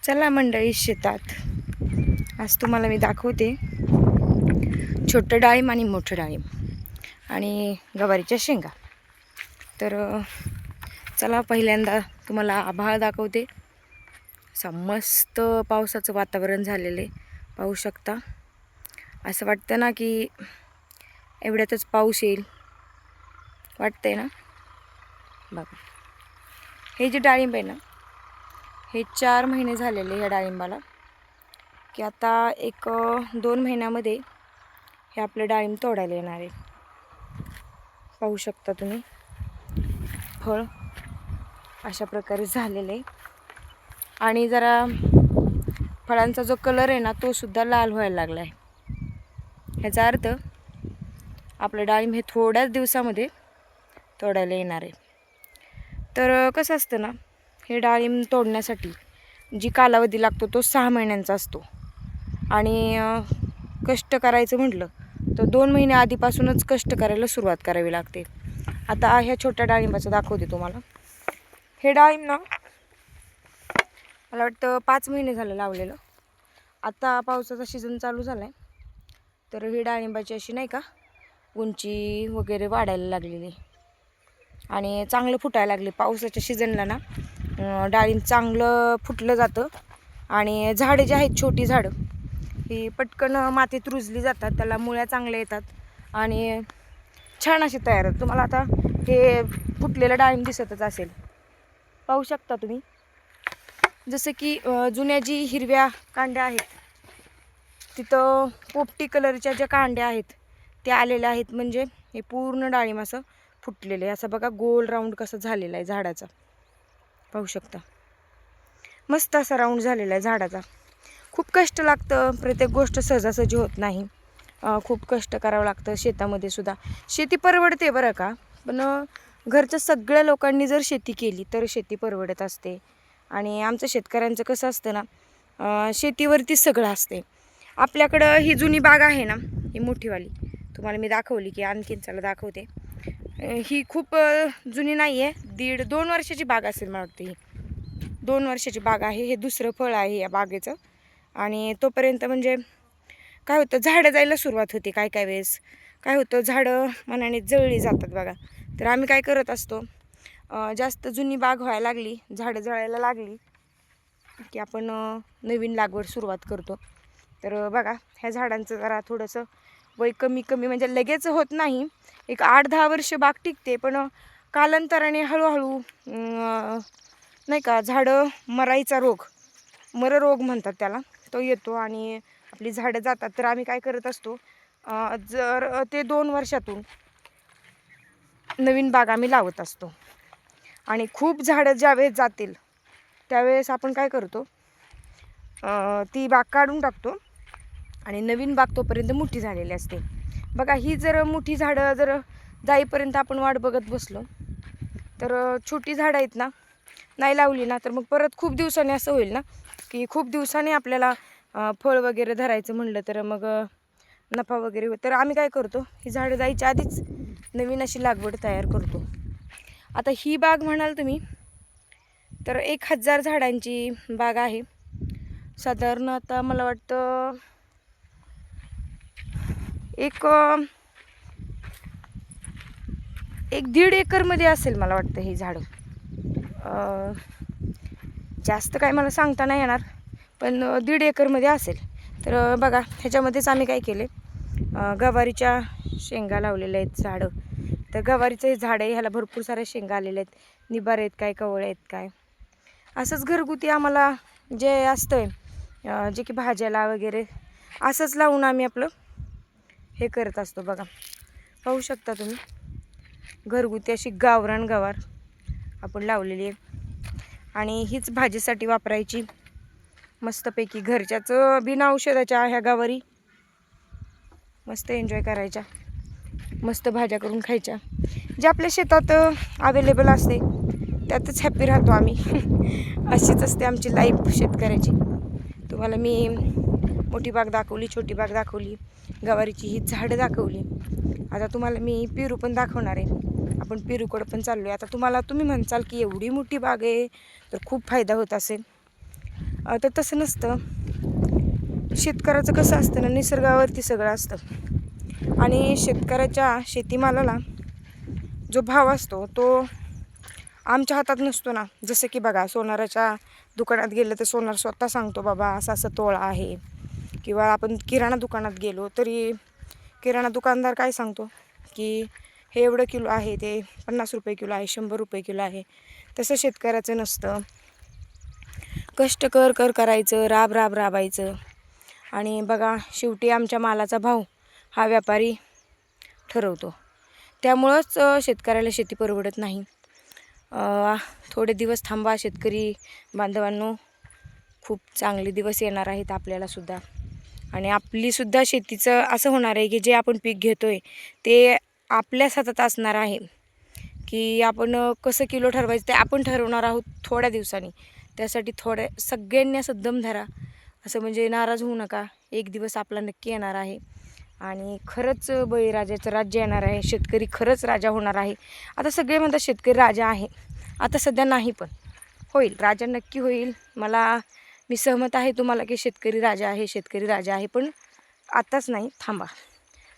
चला मंडळी शेतात आज तुम्हाला मी दाखवते छोटं डाळिंब आणि मोठं डाळिंब आणि गवारीच्या शेंगा. तर चला पहिल्यांदा तुम्हाला आभाळ दाखवते. असा मस्त पावसाचं वातावरण झालेलं आहे, पाहू शकता. असं वाटतं ना की एवढ्यातच पाऊस येईल, वाटतंय ना. बघा हे जे डाळिंब आहे ना, हे 4 महिने झालेले ह्या डाळिंबाला, की आता एक 2 महिन्यामध्ये हे आपलं डाळिंब तोडायला येणार आहे. पाहू शकता तुम्ही, फळ अशा प्रकारे झालेलं आहे. आणि जरा फळांचा जो कलर आहे ना, तो सुद्धा लाल व्हायला लागला आहे. ह्याचा अर्थ आपलं डाळिंब हे थोड्याच दिवसामध्ये तोडायला येणार आहे. तर कसं असतं ना, हे डाळिंब तोडण्यासाठी जी कालावधी लागतो तो 6 महिन्यांचा असतो. आणि कष्ट करायचं म्हटलं तर 2 महिने आधीपासूनच कष्ट करायला सुरुवात करावी लागते. आता ह्या छोट्या डाळिंबाचं दाखवते तुम्हाला. हे डाळिंब ना, मला वाटतं 5 महिने झालं लावलेलं. आता पावसाचा सीझन चालू झाला आहे, तर ही डाळिंबाची अशी नाही का उंची वगैरे वाढायला लागलेली आणि चांगलं फुटायला लागले. पावसाच्या सीझनला ना डाळिंब चांगलं फुटलं जातं. आणि झाडं जी आहेत, छोटी झाडं, ही पटकन मातीत रुजली जातात, त्याला मुळ्या चांगल्या येतात आणि छान अशी तयार होतात. तुम्हाला आता हे फुटलेलं डाळिंब दिसतच असेल, पाहू शकता तुम्ही. जसं की जुन्या जी हिरव्या कांड्या आहेत तिथं पोपटी कलरच्या ज्या कांड्या आहेत त्या आलेल्या आहेत, म्हणजे हे पूर्ण डाळिंब असं फुटलेलं आहे. असं बघा गोल राऊंड कसं झालेलं आहे झाडाचा, पाहू शकता. मस्त असा राऊंड झालेला आहे झाडाचा. खूप कष्ट लागतं, प्रत्येक गोष्ट सहजासहजी होत नाही. खूप कष्ट करावं लागतं शेतामध्ये सुद्धा. शेती परवडते बरं का, पण घरच्या सगळ्या लोकांनी जर शेती केली तर शेती परवडत असते. आणि आमचं शेतकऱ्यांचं कसं असतं ना, शेतीवरती सगळं असते. आपल्याकडं ही जुनी बाग आहे ना, ही मोठीवाली तुम्हाला मी दाखवली, की आणखीन चला दाखवते. ही खूप जुनी नाही आहे, 1.5-2 वर्षाची बाग असेल मला वाटतं. ही 2 वर्षाची बाग आहे. हे दुसरं फळ आहे या बागेचं. आणि तोपर्यंत म्हणजे काय होतं, झाडं जायला सुरुवात होते. काय काय वेळेस काय होतं, झाडं मनाने जळली जातात बघा. तर आम्ही काय करत असतो, जास्त जुनी बाग व्हायला लागली, झाडं जळायला लागली की आपण नवीन लागवड सुरुवात करतो. तर बघा ह्या झाडांचं जरा थोडंसं वय कमी कमी, म्हणजे लगेच होत नाही, एक 8-10 वर्ष बाग टिकते. पण कालांतराने हळूहळू नाही का झाडं मरायचा रोग, मररोग म्हणतात त्याला, तो येतो आणि आपली झाडं जातात. तर आम्ही काय करत असतो, जर ते 2 वर्षातून नवीन बाग आम्ही लावत असतो. आणि खूप झाडं ज्यावेळेस जातील त्यावेळेस आपण काय करतो, ती बाग काढून टाकतो आणि नवीन बाग तोपर्यंत मोठी झालेली असते. बघा ही जर मोठी झाडं जर जाईपर्यंत आपण वाट बघत बसलो तर छोटी झाडं आहेत ना, नाही लावली ना, तर मग परत खूप दिवसांनी असं होईल ना की खूप दिवसांनी आपल्याला फळ वगैरे धरायचं म्हणलं तर मग नफा वगैरे होईल. तर आम्ही काय करतो, ही झाडं जायच्या आधीच नवीन अशी लागवड तयार करतो. आता ही बाग म्हणाल तुम्ही तर 1000 झाडांची बाग आहे. साधारण आता मला वाटतं एक 1.5 एकरमध्ये असेल मला वाटतं ही झाडं. जास्त काय मला सांगता नाही येणार, पण 1.5 एकरमध्ये असेल. तर बघा ह्याच्यामध्येच आम्ही काय केले, गवारीच्या शेंगा लावलेल्या आहेत झाडं. तर गवारीचं हे झाड आहे, ह्याला भरपूर साऱ्या शेंगा आलेल्या आहेत. निबार आहेत काय, कवळे आहेत काय, असंच घरगुती आम्हाला जे असतं जे की भाज्याला वगैरे असंच लावून आम्ही आपलं हे करत असतो. बघा पाहू शकता तुम्ही, घरगुती अशी गावरान गवार आपण लावलेली आहे आणि हीच भाजीसाठी वापरायची. मस्तपैकी घरच्याच बिना औषधाच्या ह्या गवारी मस्त एन्जॉय करायच्या, मस्त भाज्या करून खायच्या. जे आपल्या शेतात अवेलेबल असते त्यातच हॅप्पी राहतो आम्ही. अशीच असते आमची लाईफ शेतकऱ्याची. तुम्हाला मी मोठी बाग दाखवली, छोटी बाग दाखवली, गवारीची ही झाडं दाखवली. आता तुम्हाला मी पेरू पण दाखवणार आहे. आपण पेरूकडं पण चाललो आहे. आता तुम्ही म्हणसाल की एवढी मोठी बाग आहे तर खूप फायदा होत असेल. तर तसं नसतं. शेतकऱ्याचं कसं असतं ना, निसर्गावरती सगळं असतं आणि शेतकऱ्याच्या शेतीमालाला जो भाव असतो तो आमच्या हातात नसतो ना. जसं की बघा, सोनाराच्या दुकानात गेलं तर सोनार स्वतः सांगतो बाबा असं असं तोळा आहे, किंवा आपण किराणा दुकानात गेलो तरी किराणा दुकानदार काय सांगतो की हे एवढं किलो आहे, ते 50 रुपये किलो आहे, 100 रुपये किलो आहे. तसं शेतकऱ्याचं नसतं. कष्ट करायचं, राबायचं आणि बघा शेवटी आमच्या मालाचा भाव हा व्यापारी ठरवतो. त्यामुळंच शेतकऱ्याला शेती परवडत नाही. थोडे दिवस थांबा शेतकरी बांधवांनो, खूप चांगले दिवस येणार आहेत आपल्यालासुद्धा. आणि आपलीसुद्धा शेतीचं असं होणार आहे की जे आपण पीक घेतो आहे ते आपल्याच हातात असणार आहे. की आपण कसं किलो ठरवायचं ते आपण ठरवणार आहोत थोड्या दिवसांनी. त्यासाठी सगळ्यांनी असं दम धरा, असं म्हणजे नाराज होऊ नका. एक दिवस आपला नक्की येणार आहे आणि खरंच बळीराजाचं राज्य येणार आहे. शेतकरी खरंच राजा होणार आहे. आता सगळे म्हणतात शेतकरी राजा आहे, आता सध्या नाही, पण होईल, राजा नक्की होईल. मी सहमत आहे तुम्हाला की शेतकरी राजा आहे, शेतकरी राजा आहे, पण आताच नाही, थांबा,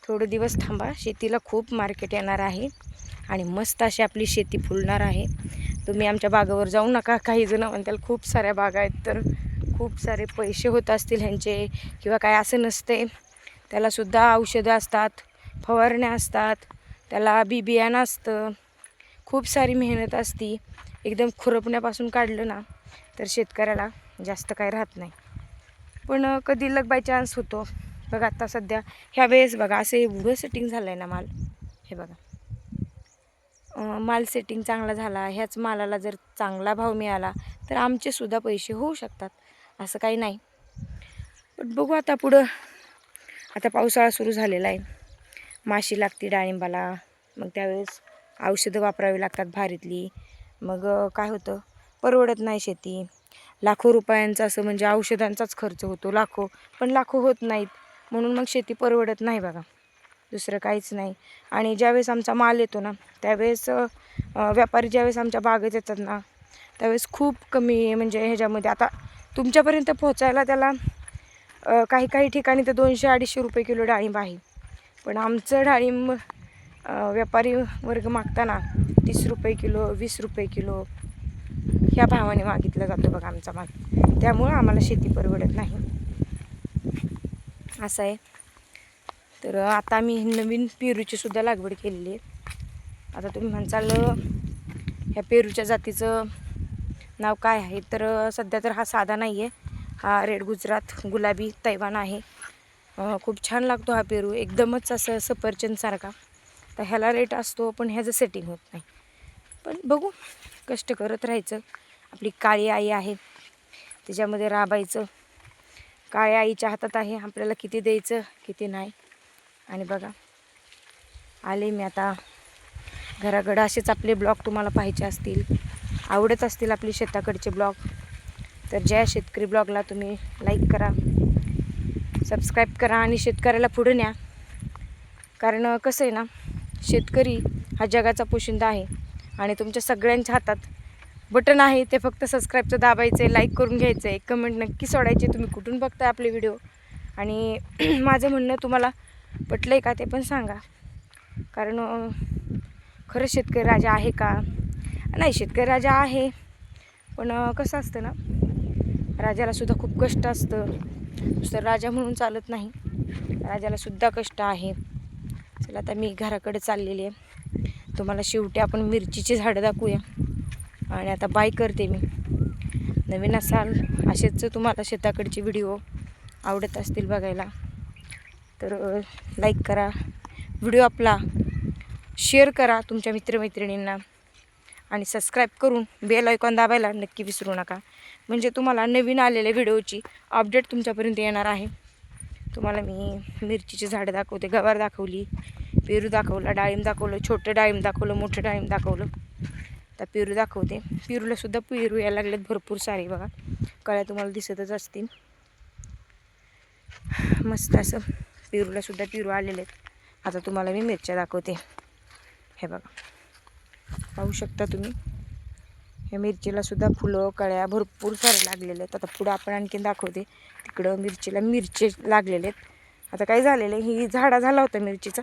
थोडे दिवस थांबा. शेतीला खूप मार्केट येणार आहे आणि मस्त अशी आपली शेती फुलणार आहे. तुम्ही आमच्या बागावर जाऊ नका. काही जण म्हणतील खूप साऱ्या बागा आहेत, तर खूप सारे पैसे होत असतील ह्यांचे किंवा काय, असं नसते. त्यालासुद्धा औषधं असतात, फवारण्या असतात, त्याला बियाणं असतं, खूप सारी मेहनत असती. एकदम खुरपण्यापासून काढलं ना तर शेतकऱ्याला जास्त काय राहत नाही. पण कधी लक बाय चान्स होतो. बघा आता सध्या ह्या वेळेस बघा असं एवढं सेटिंग झालं आहे ना माल. हे बघा, माल सेटिंग चांगला झाला. ह्याच मालाला जर चांगला भाव मिळाला तर आमचेसुद्धा पैसे होऊ शकतात, असं काही नाही. पण बघू आता पुढं. आता पावसाळा सुरू झालेला आहे, माशी लागते डाळिंबाला, मग त्यावेळेस औषधं वापरावी लागतात भारीतली. मग काय होतं, परवडत नाही शेती. लाखो रुपयांचा असं म्हणजे औषधांचाच खर्च होतो, लाखो, पण लाखो होत नाहीत, म्हणून मग शेती परवडत नाही बघा, दुसरं काहीच नाही. आणि ज्यावेळेस आमचा माल येतो ना त्यावेळेस व्यापारी ज्यावेळेस आमच्या बागेत येतात ना त्यावेळेस खूप कमी, म्हणजे ह्याच्यामध्ये आता तुमच्यापर्यंत पोहोचायला त्याला काही ठिकाणी तर 200-250 रुपये किलो डाळिंब आहे. पण आमचं डाळिंब व्यापारी वर्ग मागताना 30 रुपये किलो, 20 रुपये किलो ह्या भावाने मागितला जातो बघा आमचा माल. त्यामुळं आम्हाला शेती परवडत नाही, असं आहे. तर आता आम्ही नवीन पेरूची सुद्धा लागवड केलेली आहे. आता तुम्ही म्हणसाल ह्या पेरूच्या जातीचं नाव काय आहे, तर सध्या तर हा साधा नाही आहे, हा रेड गुजरात गुलाबी तैवान आहे. खूप छान लागतो हा पेरू, एकदमच असं सफरचंदसारखा. तर ह्याला रेट असतो पण ह्याचं सेटिंग होत नाही. पण बघू, कष्ट करत राहायचं. आपली काळी आई आहे, त्याच्यामध्ये राबायचं. काळ्या आईच्या हातात आहे आपल्याला किती द्यायचं किती नाही. आणि बघा आले मी आता घराकडं. असेच आपले ब्लॉग तुम्हाला पाहायचे असतील, आवडत असतील आपले शेताकडचे ब्लॉग, तर ज्या शेतकरी ब्लॉगला तुम्ही लाईक करा, सबस्क्राईब करा आणि शेतकऱ्याला पुढे न्या. कारण कसं आहे ना, शेतकरी हा जगाचा पोशिंदा आहे आणि तुमच्या सगळ्यांच्या हातात बटन आहे, ते फक्त सबस्क्राईबचं दाबायचं आहे, लाईक करून घ्यायचं आहे, कमेंट नक्की सोडायचे तुम्ही कुठून बघताय आपले व्हिडिओ. आणि माझं म्हणणं तुम्हाला पटलं आहे का ते पण सांगा. कारण खरंच शेतकरी राजा आहे का? नाही, शेतकरी राजा आहे, पण कसं असतं ना, राजालासुद्धा खूप कष्ट असतं. नुसतं राजा म्हणून चालत नाही, राजालासुद्धा कष्ट आहे. चला आता मी घराकडे चाललेली आहे. तुम्हाला शेवटी आपण मिरचीची झाडं दाखवूया आणि आता बाय करते मी. नवीन असाल, असेच तुम्हाला शेताकडचे व्हिडिओ आवडत असतील बघायला तर लाईक करा, व्हिडिओ आपला शेअर करा तुमच्या मित्रमैत्रिणींना आणि सबस्क्राईब करून बेल आयकॉन दाबायला नक्की विसरू नका. म्हणजे तुम्हाला नवीन आलेल्या व्हिडिओची अपडेट तुमच्यापर्यंत येणार आहे. तुम्हाला मी मिरचीची झाडं दाखवते, गवार दाखवली, पेरू दाखवला, डाळिंब दाखवलं, छोटं डाळिंब दाखवलं, मोठं डाळिंब दाखवलं. आता पेरू दाखवते. पेरूलासुद्धा पेरू यायला लागलेत भरपूर सारे बघा, कळ्या तुम्हाला दिसतच असतील. मस्त असं पेरूलासुद्धा पेरू आलेले आहेत. आता तुम्हाला मी मिरच्या दाखवते. हे बघा, पाहू शकता तुम्ही, या मिरचीला सुद्धा फुलं कळ्या भरपूर सारे लागलेले आहेत. आता पुढं आपण आणखीन दाखवते. तिकडं मिरचीला मिरचे लागलेले आहेत. आता काय झालेलं आहे, ही झाडा झाला होता मिरचीचा,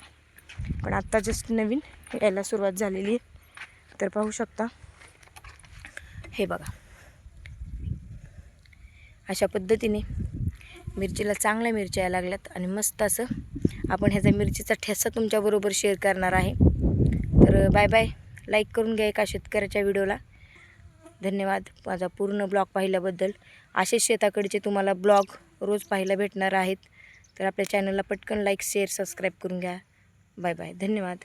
पण आत्ता जस्ट नवीन यायला सुरुवात झालेली आहे. तर पाहू शकता, हे बघा, अशा पद्धतीने मिरचीला चांगल्या मिरच्या यायला लागल्यात. आणि मस्त असं आपण ह्याचा मिरचीचा ठेसा तुमच्याबरोबर शेअर करणार आहे. तर बाय बाय. लाईक करून घ्या एका शेतकऱ्याच्या व्हिडिओला. धन्यवाद माझा पूर्ण ब्लॉग पाहिल्याबद्दल. असेच शेताकडचे तुम्हाला ब्लॉग रोज पाहायला भेटणार आहेत. तर आपल्या चॅनलला पटकन लाईक शेअर सबस्क्राईब करून घ्या. Bye bye. धन्यवाद.